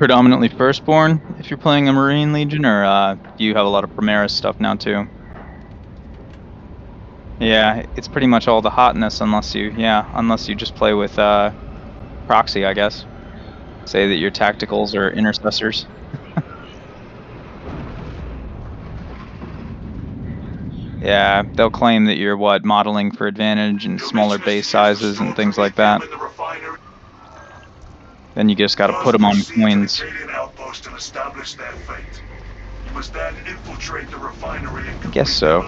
predominantly Firstborn if you're playing a Marine Legion, or do you have a lot of Primaris stuff now too? Yeah, it's pretty much all the hotness unless you just play with proxy, I guess. Say that your tacticals are intercessors. Yeah, they'll claim that you're modeling for advantage and smaller base sizes and things like that. Then you just gotta put them on coins. I guess so.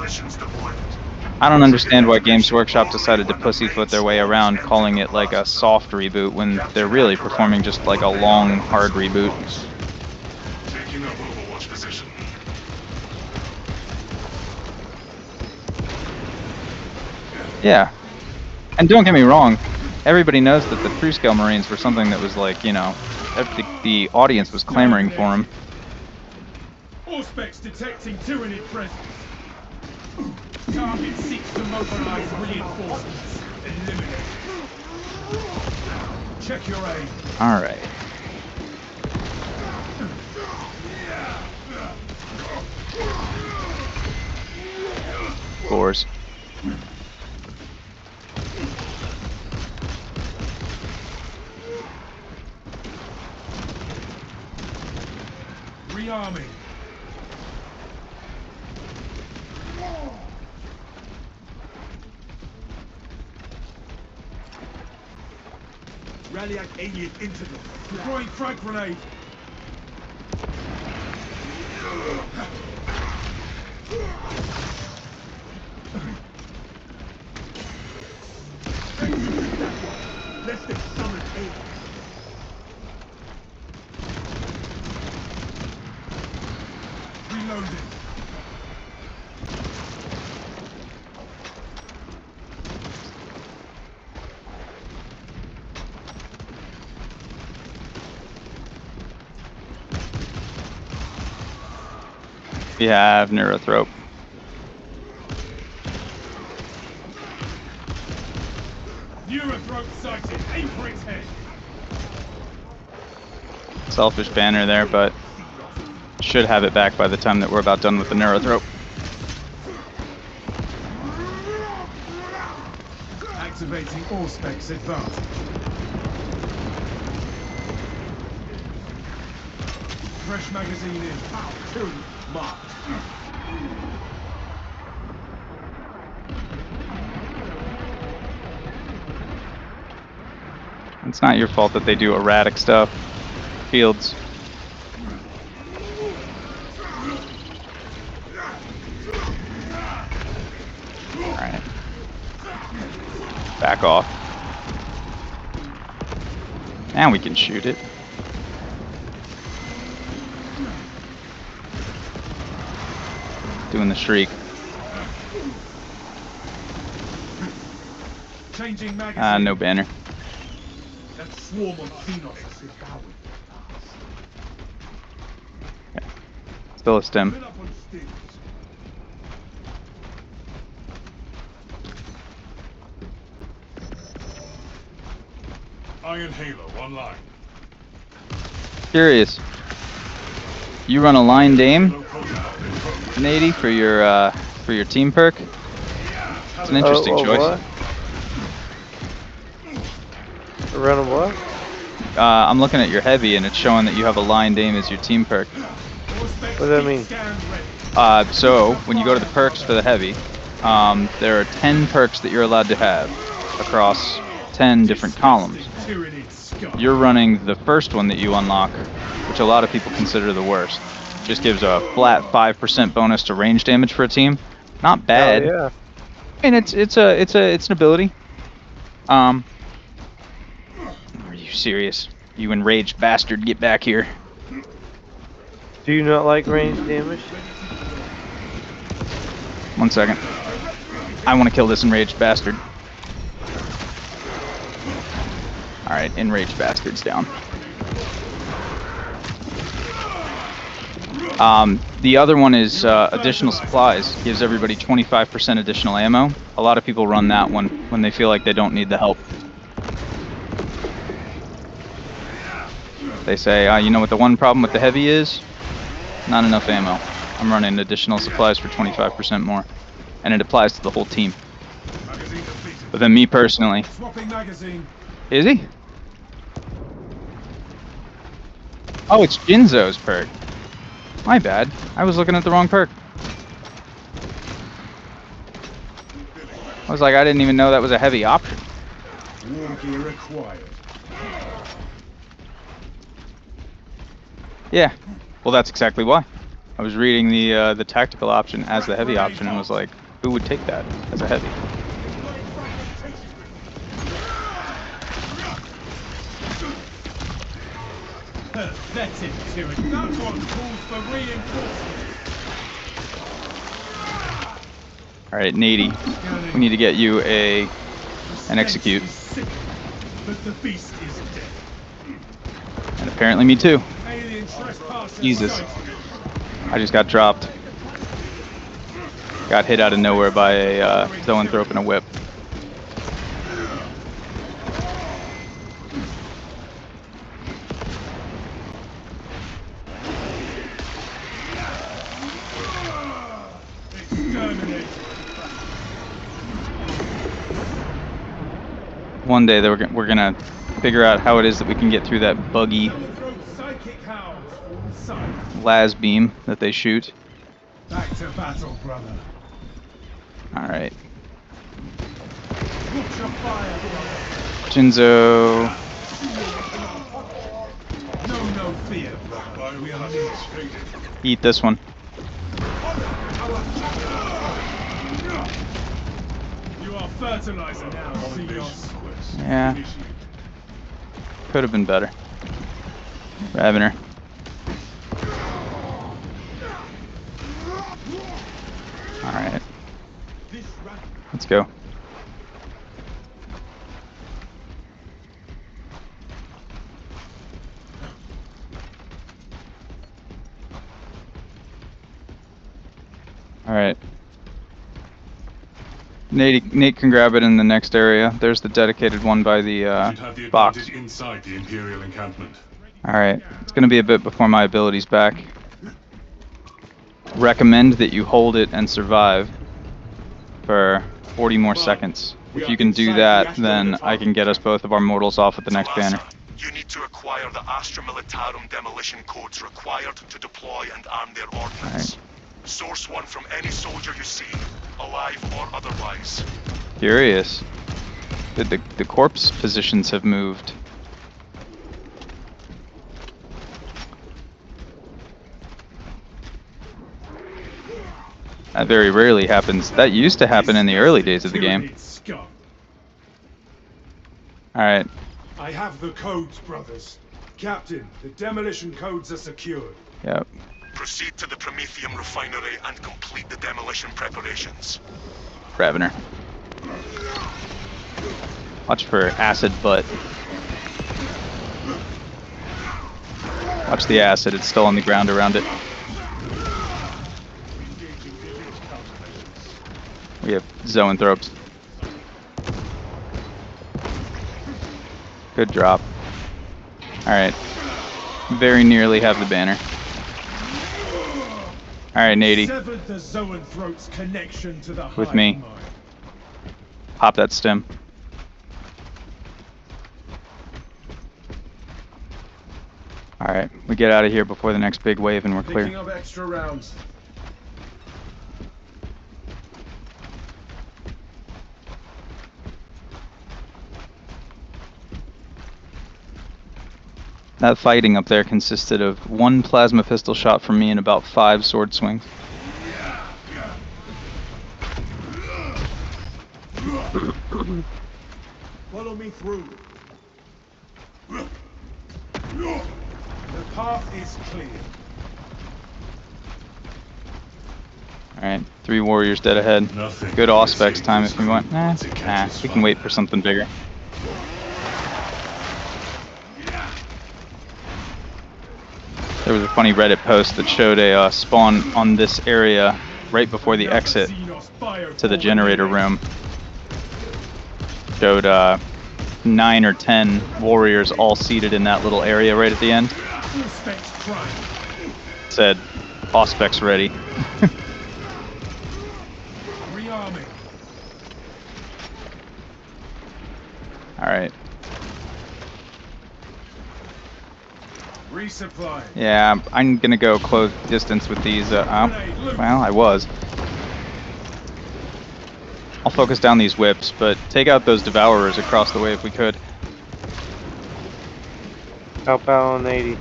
I don't understand why Games Workshop decided to pussyfoot their way around calling it like a soft reboot when they're really performing just like a long, hard reboot. Taking up Overwatch position. Yeah. And don't get me wrong, everybody knows that the true-scale Marines were something that was like, you know, the audience was clamoring for them. Auspex detecting Tyranid presence. Target seeks to mobilize reinforcements. Eliminate. Check your aim. Alright. Scores. Rearming. Rally alien integral. Deploying frag grenade. Let's get summon aid. Reloading. We have Neurothrope. Neurothrope sighted. Aim for its head. Selfish banner there, but should have it back by the time that we're about done with the Neurothrope. Activating Auspex advantage. Fresh magazine in. Power 2 marked. It's not your fault that they do erratic stuff. Fields. Alright. Back off. Now we can shoot it. Doing the shriek. Changing magazine. No banner. That swarm of Xenos is bowing. Okay. Still a stem. Fill up on stills. Iron Halo online. Curious. You run a line dame, 80 for your team perk. It's an interesting choice. What? Run a what? I'm looking at your heavy, and it's showing that you have a line dame as your team perk. What does that mean? So when you go to the perks for the heavy, there are 10 perks that you're allowed to have across 10 different columns. You're running the first one that you unlock, which a lot of people consider the worst. Just gives a flat 5% bonus to range damage for a team. Not bad. Oh, yeah. I mean, it's an ability. Are you serious? You enraged bastard, get back here. Do you not like range damage? 1 second. I want to kill this enraged bastard. Alright, enraged bastard's down. The other one is additional supplies. Gives everybody 25% additional ammo. A lot of people run that one when they feel like they don't need the help. They say, you know what the one problem with the heavy is? Not enough ammo. I'm running additional supplies for 25% more. And it applies to the whole team. Magazine depleted. But then me personally... Swapping magazine. Is he? Oh, it's Jinzo's perk. My bad. I was looking at the wrong perk. I was like, I didn't even know that was a heavy option. War gear acquired. Yeah. Well, that's exactly why. I was reading the tactical option as the heavy option and was like, who would take that as a heavy? Pathetic tyranny. That's what calls for reinforcement. All right, Nady, we need to get you an execute. But the beast is dead. And apparently me too. Alien trespasser Jesus. sighted. I just got dropped. Got hit out of nowhere by a zoanthrope and a whip. Exterminate. One day we're gonna figure out how it is that we can get through that buggy Psychic hounds on sight. las beam that they shoot. Back to battle, brother. All right, Watch your fire, brother. Jinzo. No fear, brother. We are near. Eat this one. You are fertilizer now, Xenos. Yeah. Could have been better. Ravener. Alright. Let's go. Alright. Nate can grab it in the next area. There's the dedicated one by the Should have the box. advantage inside the Imperial encampment. Alright, it's gonna be a bit before my ability's back. Recommend that you hold it and survive for 40 more seconds. If you can do that, then I can get us both of our mortals off with the next banner. You need to acquire the Astra Militarum demolition codes required to deploy and arm their ordnance. Source one from any soldier you see, alive or otherwise. Curious. The corpse positions have moved. That very rarely happens. That used to happen in the early days of the game. Alright. I have the codes, brothers. Captain, the demolition codes are secured. Yep. Proceed to the Prometheum refinery and complete the demolition preparations. Ravener. Watch for acid butt. Watch the acid, it's still on the ground around it. We have zoanthropes. Good drop. Alright. Very nearly have the banner. Alright, Nady. Severed the zoanthrope's connection to the With hive me. mind. Pop that stem. Alright, we get out of here before the next big wave and we're Picking clear. up extra rounds. That fighting up there consisted of 1 plasma pistol shot from me and about 5 sword swings. Follow me through. The path is clear. Alright, 3 warriors dead ahead. Nothing. Good Auspex time if you want. Nah, we can wait for something bigger. There was a funny Reddit post that showed a spawn on this area right before the exit to the generator room. Showed 9 or 10 warriors all seated in that little area right at the end. Said, Auspex ready. Rearming. Alright. Resupply. Yeah, I'm gonna go close distance with these. Well, I was. I'll focus down these whips, but take out those devourers across the way if we could. Help out on 80.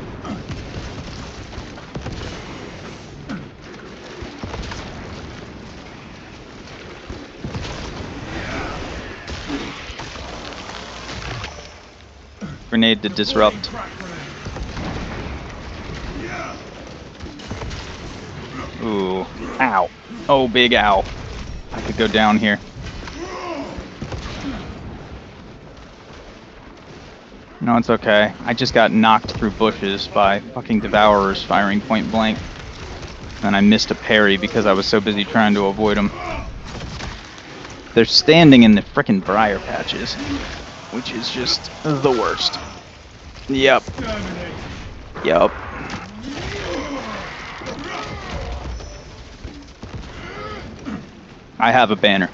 Grenade to disrupt. Ooh. Ow. Oh, big ow. I could go down here. No, it's okay. I just got knocked through bushes by fucking devourers firing point blank. And I missed a parry because I was so busy trying to avoid them. They're standing in the frickin' briar patches, which is just the worst. Yep. Yep. I have a banner.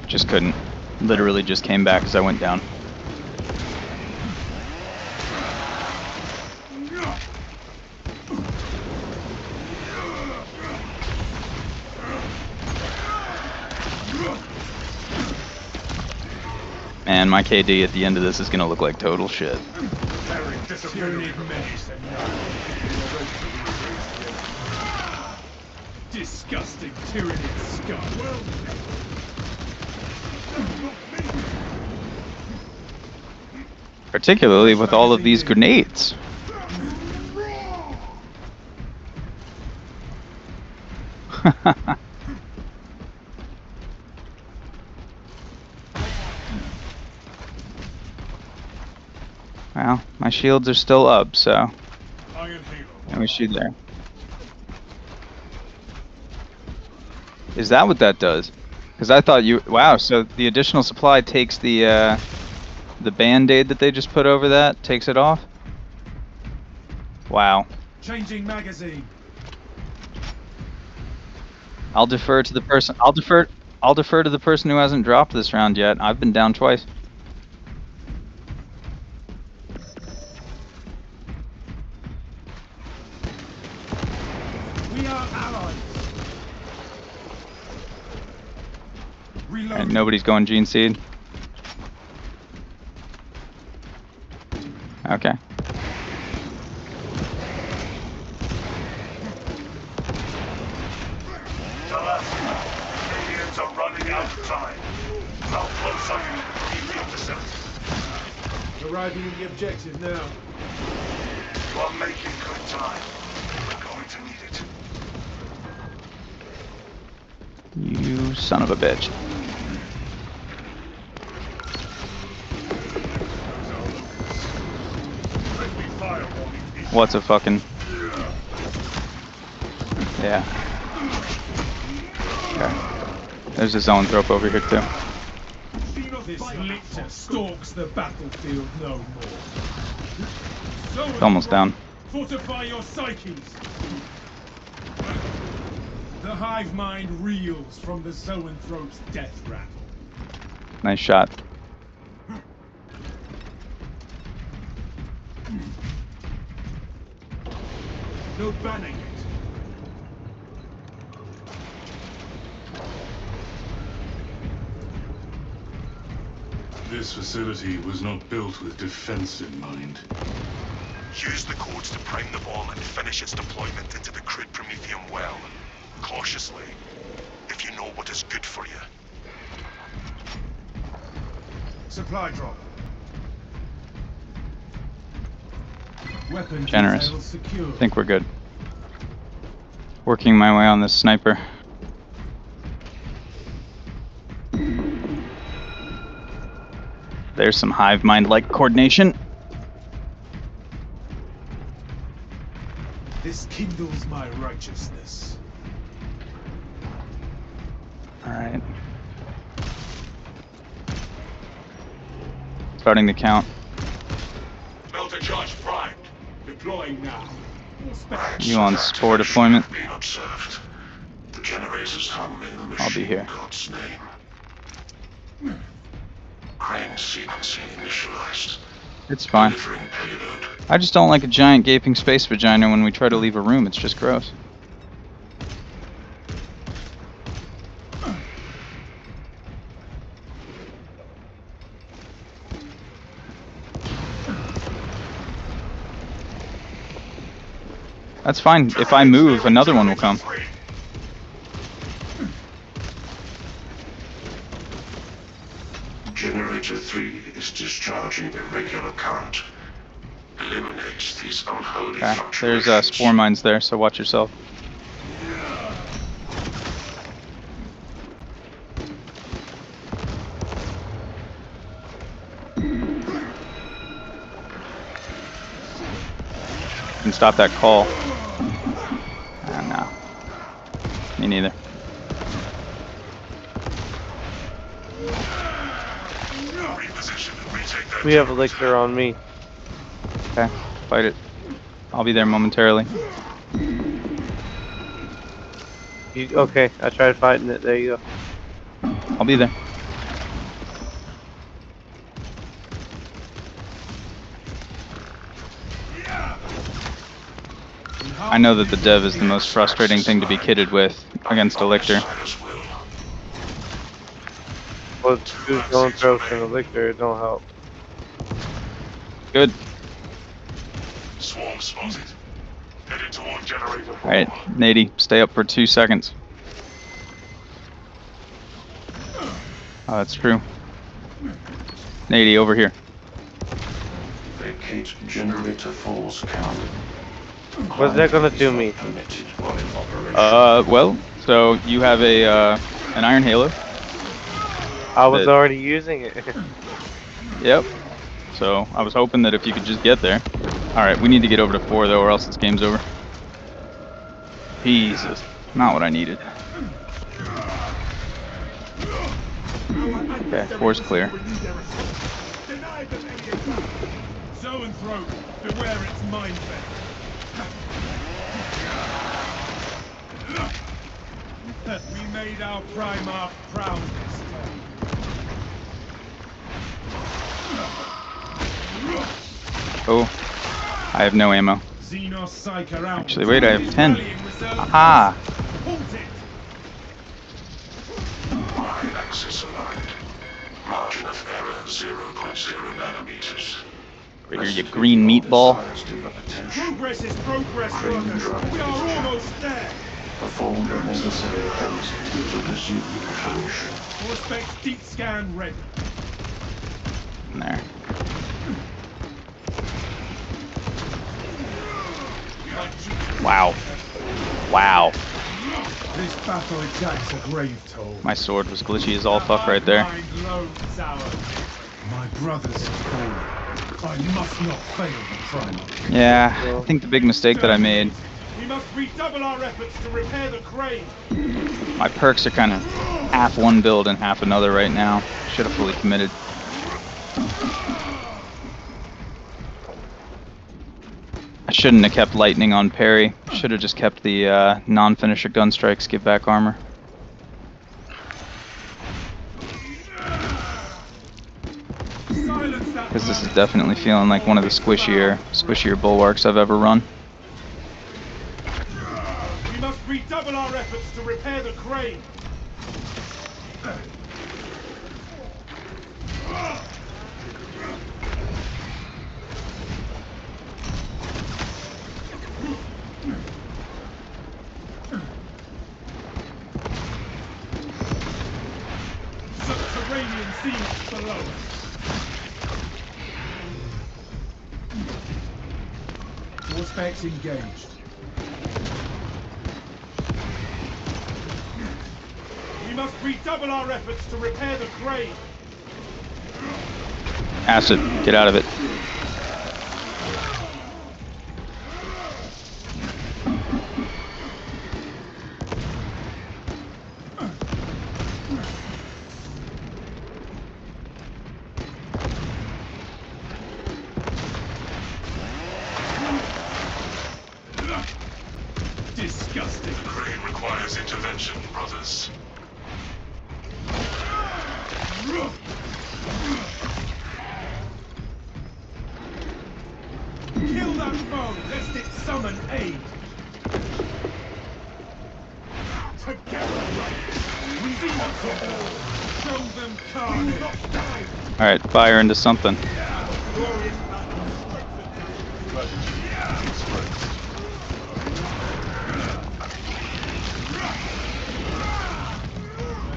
Just couldn't. Literally just came back as I went down. Man, my KD at the end of this is gonna look like total shit. Disgusting tyrannid scum. Particularly with all of these grenades. Well, my shields are still up, so I wish you there. Is that what that does? Because I thought you... Wow, so the additional supply takes the band-aid that they just put over that, takes it off? Wow. Changing magazine. I'll defer to the person... I'll defer to the person who hasn't dropped this round yet. I've been down twice. We are allies. And nobody's going Gene Seed. Okay. Canadians are running out of time. How close are you to the field descent? Arriving at the objective now. You are making good time. We're going to need it. You son of a bitch. What's a fucking... Yeah. Okay. There's a zoanthrope over here too. This lictor stalks the battlefield no more. It's almost down. Fortify your psyches. The hive mind reels from the zoanthrope's death rattle. Nice shot. No banning it. This facility was not built with defense in mind. Use the codes to prime the bomb and finish its deployment into the crude Prometheum well. Cautiously, if you know what is good for you. Supply drop. Weapon Generous. details secure. I think we're good. Working my way on this sniper. There's some hive mind-like coordination. This kindles my righteousness. All right. Starting the count. Melter charge primed. Deploying now. You on spore deployment? Being observed. The generators hum in the machine I'll be here. God's name. Crane sequencing initialized. It's fine. Delivering payload. I just don't like a giant gaping space vagina when we try to leave a room. It's just gross. That's fine. If I move, another one will come. Generator 3 is discharging irregular current. Eliminates these unholy Okay. fluctuations. There's spore mines there, so watch yourself. You can stop that call. No. Me neither. Reposition and retake that We have elixir on me. Okay. Fight it. I'll be there momentarily. Okay, I tried fighting it. There you go. I'll be there. I know that the dev is the most frustrating thing to be kitted with against a lictor. Well, who's going to throw some elixir? It don't help. Good. Swarm spotted. Headed toward generator 4. Alright, Nady, stay up for 2 seconds. Oh, that's true. Nady, over here. Vacate generator 4's count. What's that gonna do me? Permitted while in operation. Well, so you have a an iron halo. I was That- already using it. Yep. So I was hoping that if you could just get there. Alright, we need to get over to 4 though, or else this game's over. Jesus. Not what I needed. Okay, 4's clear. Zoanthrope, beware its mind bend. We made our Primarch proud this time. Oh, I have no ammo. Xenos Psyker out. Actually, wait, I have 10. Reserve. Aha! Halt it! Y-axis aligned. Margin of error 0.0 nanometers. Right here, you green meatball. Progress is progress, workers. We are almost there. Perform the necessary repairs to resume function. Prospect deep scan ready. In there. Wow. Wow. This battle exacts a grave toll. My sword was glitchy as all fuck right there. My brothers have fallen. I must not fail the Primarch. Yeah, I think the big mistake that I made, We must redouble our efforts to repair the crane. my perks are kind of half one build and half another right now. Should have fully committed. I shouldn't have kept lightning on parry. Should have just kept the non-finisher gun strikes give back armor. Silence that Because this is bird. definitely feeling like one of the squishier bulwarks I've ever run. We must redouble our efforts to repair the crane. Subterranean Xenos below us. Four specs engaged. We must redouble our efforts to repair the crane. Acid, get out of it. Disgusting. The crane requires intervention, brothers. Kill that foe, lest it summon aid. Together, we see us. Show them carnage. Alright, fire into something.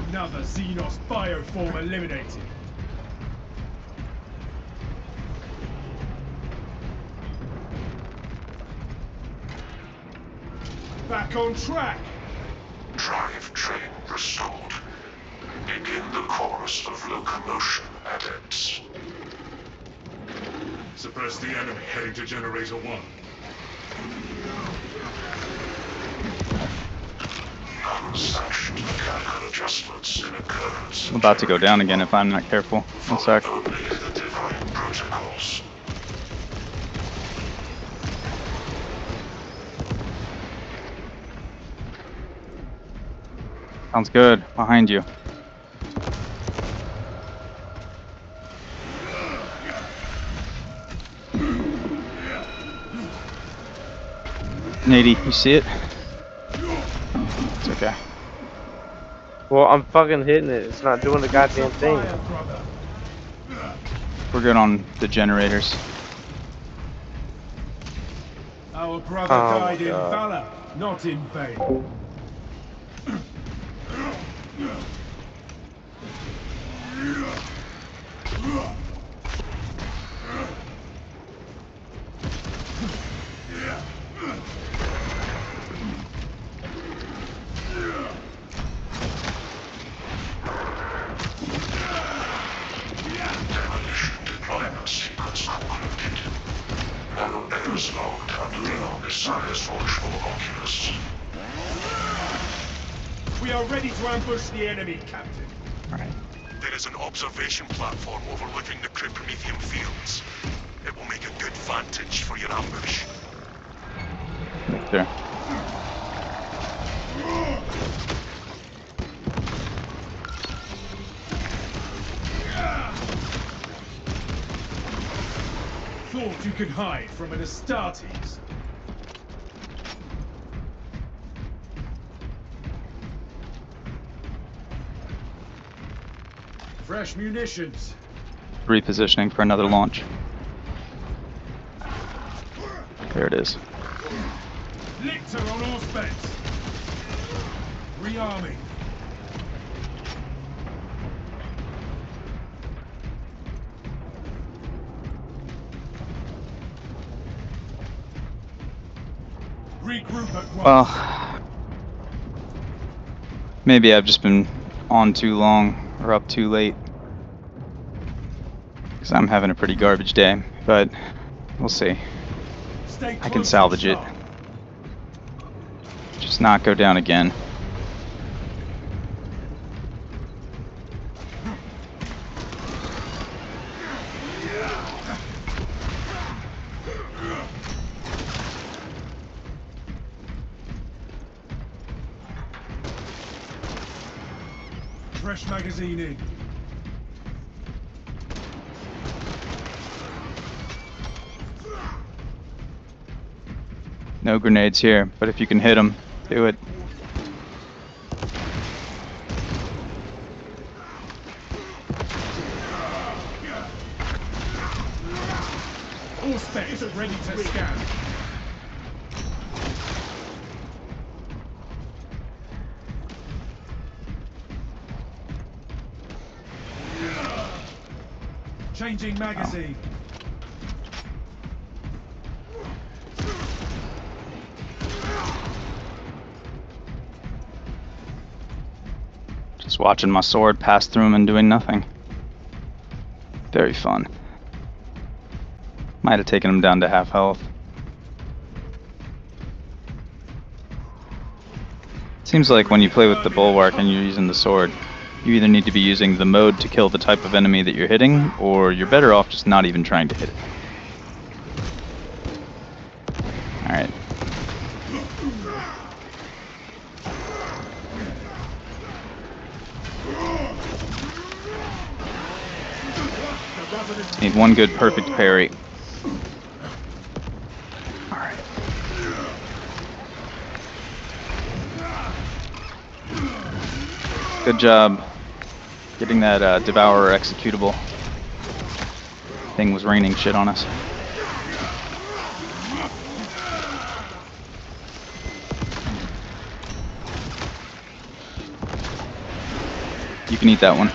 Another Xenos bioform eliminated. Back on track. Drive train restored. Begin the chorus of locomotion, adepts. Suppress the enemy heading to Generator 1. Unsanctioned mechanical adjustments can occur. I'm about to go down again if I'm not careful. One sec. Only the divine protocols. Sounds good. Behind you. Nady, you see it? It's okay. Well, I'm fucking hitting it. It's not doing the goddamn thing. Fire, brother. We're good on the generators. Our brother Oh, died in God. valor, not in vain. Demolition deployment sequence concluded. Now errors logged under the Omniscience Watchful Oculus. We are ready to ambush the enemy, Captain. Alright. There is an observation platform overlooking the Prometheum fields. It will make a good vantage for your ambush. Right there. Thought you could hide from an Astartes. Fresh munitions. Repositioning for another launch. There it is. Lictor on Auspex. Rearming. Regroup at once. Well, maybe I've just been on too long or up too late. Because I'm having a pretty garbage day, but we'll see. Stay I can close salvage and it. sharp. Just not go down again. Fresh magazine in. No grenades here, but if you can hit them, do it. Auspex ready to scan. Changing magazine. Just watching my sword pass through them and doing nothing. Very fun. Might have taken him down to half health. Seems like when you play with the bulwark and you're using the sword, you either need to be using the mode to kill the type of enemy that you're hitting, or you're better off just not even trying to hit it. Alright. Need one good perfect parry. Alright. Good job getting that Devourer executable. Thing was raining shit on us. You can eat that one.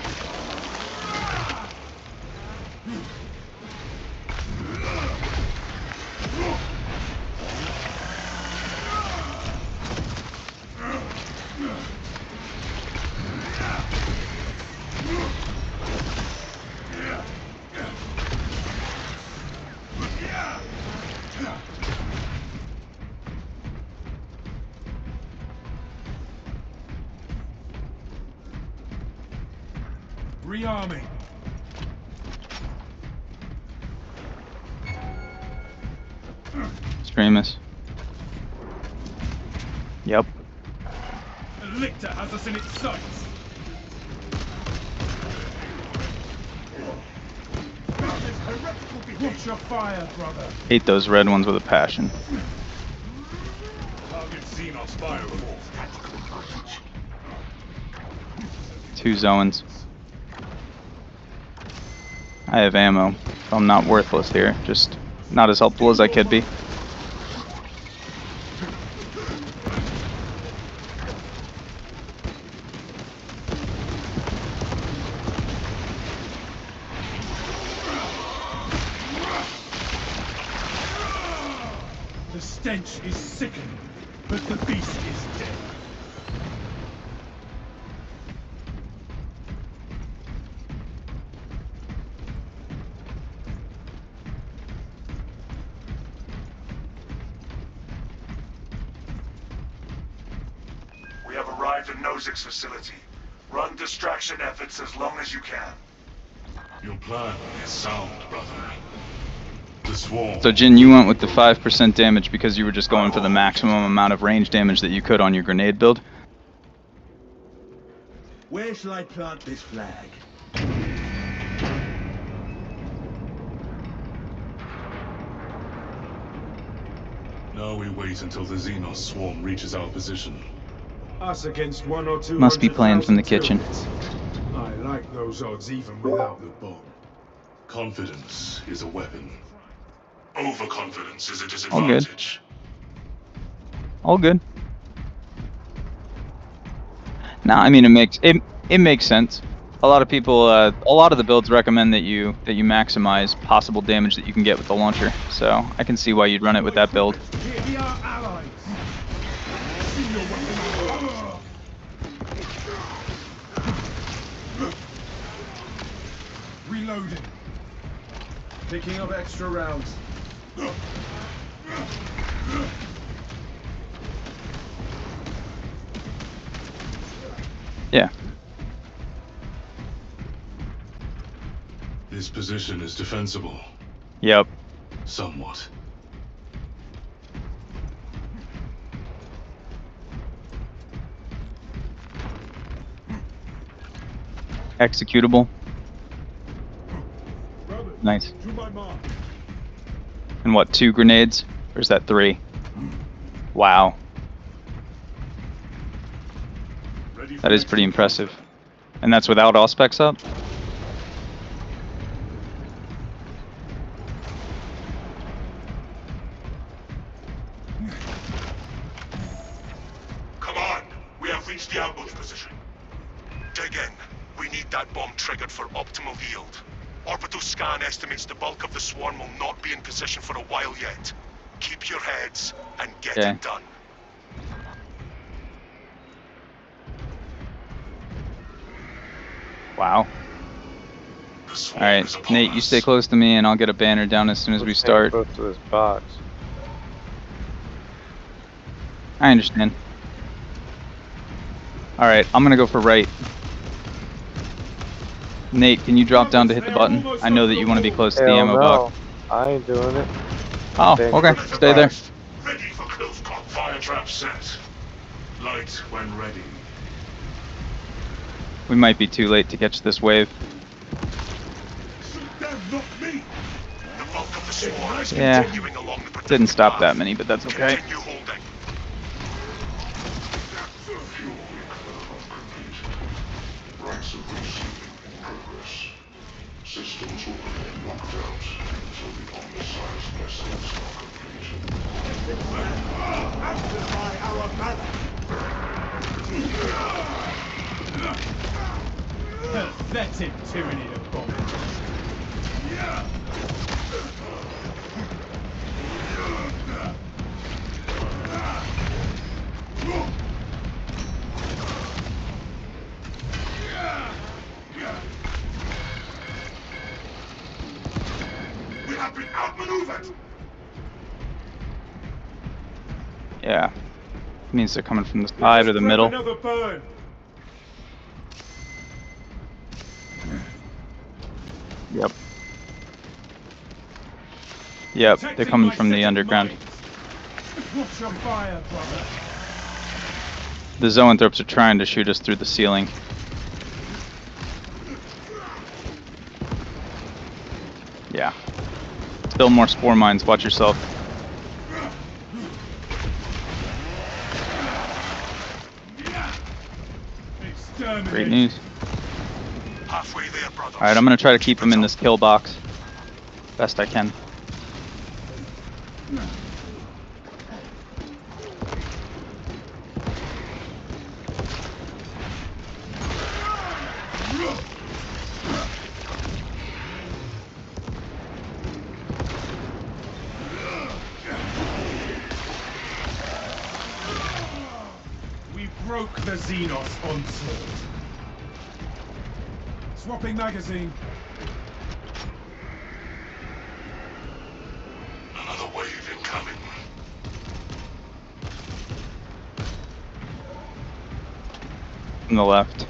Rearming. Extremis. Yep. The lictor has us in its sights. Watch your fire, brother. Hate those red ones with a passion. Target Xenos firewall. 2 Zoans. I have ammo, so I'm not worthless here. Just not as helpful as I could be. The stench is sickening, but the beast is dead. We have arrived at Nozick's facility. Run distraction efforts as long as you can. Your plan is sound, brother. The swarm. So Jin, you went with the 5% damage because you were just going for the maximum amount of range damage that you could on your grenade build? Where shall I plant this flag? Now we wait until the Xenos swarm reaches our position. Us against 1 or 2. Must be playing from the kitchen. I like those odds even without the bomb. Confidence is a weapon. Overconfidence is a All good. disadvantage. All good. No, I mean it makes sense. A lot of people, a lot of the builds recommend that you maximize possible damage that you can get with the launcher. So I can see why you'd run it with that build. Here be our allies. See your weapon. Reloading. Picking up extra rounds. Yeah. This position is defensible. Yep. Somewhat. Executable. Nice. To my mark. And what, 2 grenades? Or is that 3? Wow. That is pretty impressive. And that's without Auspex up? Come on! We have reached the ambush position. Dig in. We need that bomb triggered for optimal yield. Orbital scan estimates the bulk of the swarm will not be in position for a while yet. Keep your heads and get Okay. it done. Wow. The swarm Alright, is upon Nate, you us. stay close to me and I'll get a banner down as soon as we Let's stay start. close to this box. I understand. Alright, I'm gonna go for right. Nate, can you drop down to hit the button? I know that you want to be close to the Hell ammo no. box. I ain't doing it. Oh, Stay okay. close to Stay there. box. Ready for close combat. Fire trap set. Light when ready. We might be too late to catch this wave. Shoot them not me. The bulk of the swarm is Yeah. continuing along the protected Didn't stop path. that many, but that's okay. Continue holding. Ranks of receiving in progress. Systems will remain locked out until the omniscience blessings are complete. Amplify our banner. Pathetic tyranny of bomb. We have been outmaneuvered. Yeah. Means they're coming from the side or the middle. Another burn. Yep. Yep, they're coming from the underground. Watch your fire, brother. The zoanthropes are trying to shoot us through the ceiling. Yeah. Still more spore mines, watch yourself. Great news. Halfway there, brothers. Alright, I'm gonna try to keep him in this kill box. Best I can. We broke the Xenos onslaught. Swapping magazine. Another wave incoming. From the left.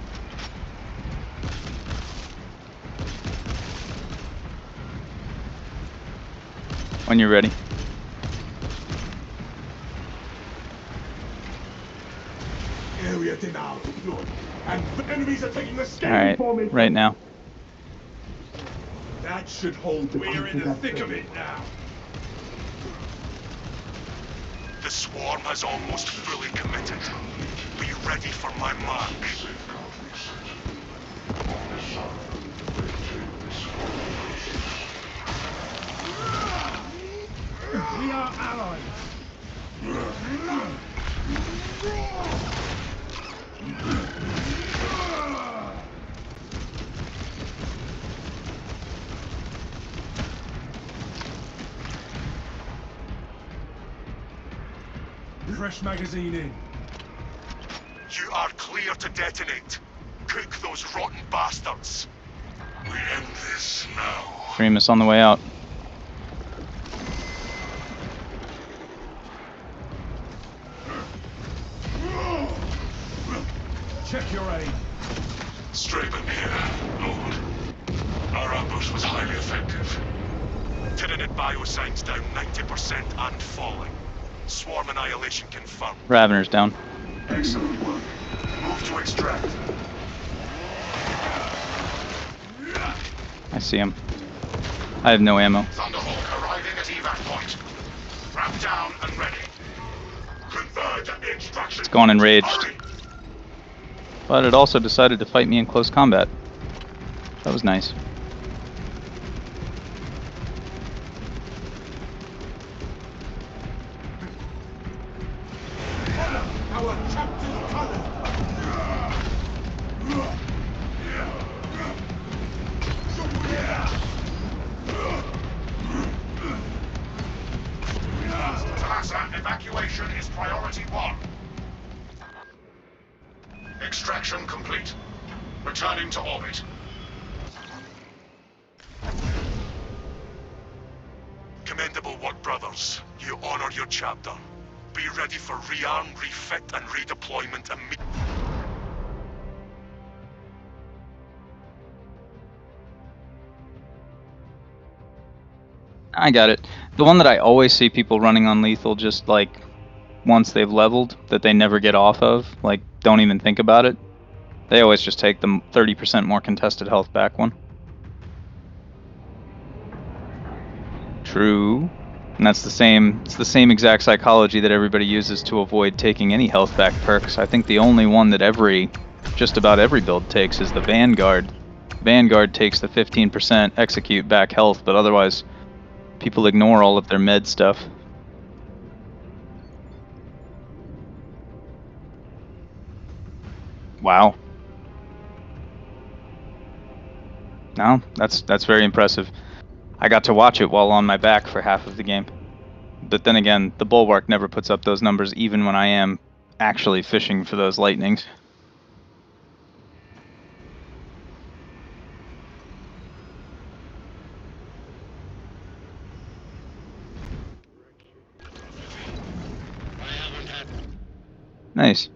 When you're ready. Area denied. Look, and the enemies are taking the scanning Alright, formation. right now. That should hold the We're in the thick of it now. The swarm has almost fully committed. Be ready for my mark. We are allies. Fresh magazine in. You are clear to detonate. Cook those rotten bastards. We end this now. Remus on the way out. Check your aim. Straben here, Lord. Our ambush was highly effective. Tyranid biosigns down 90% and falling. Swarm annihilation confirmed. Ravener's down. Excellent work. Move to extract. I see him. I have no ammo. Thunderhawk arriving at evac point. Wrap down and ready. Converge at the extraction. It's gone enraged. Hurry. But it also decided to fight me in close combat. That was nice. Our captain coming. Talassa, evacuation is priority 1. Extraction complete. Returning to orbit. Commendable work, brothers. You honor your chapter. Be ready for rearm, refit, and redeployment immediately. I got it. The one that I always see people running on lethal just like once they've leveled that they never get off of, like don't even think about it. They always just take the 30% more contested health back one. True. And that's the same, it's the same exact psychology that everybody uses to avoid taking any health back perks. I think the only one that just about every build takes is the Vanguard. Vanguard takes the 15% execute back health, but otherwise people ignore all of their med stuff. Wow. No, that's very impressive. I got to watch it while on my back for half of the game. But then again, the Bulwark never puts up those numbers even when I am actually fishing for those lightnings. Nice.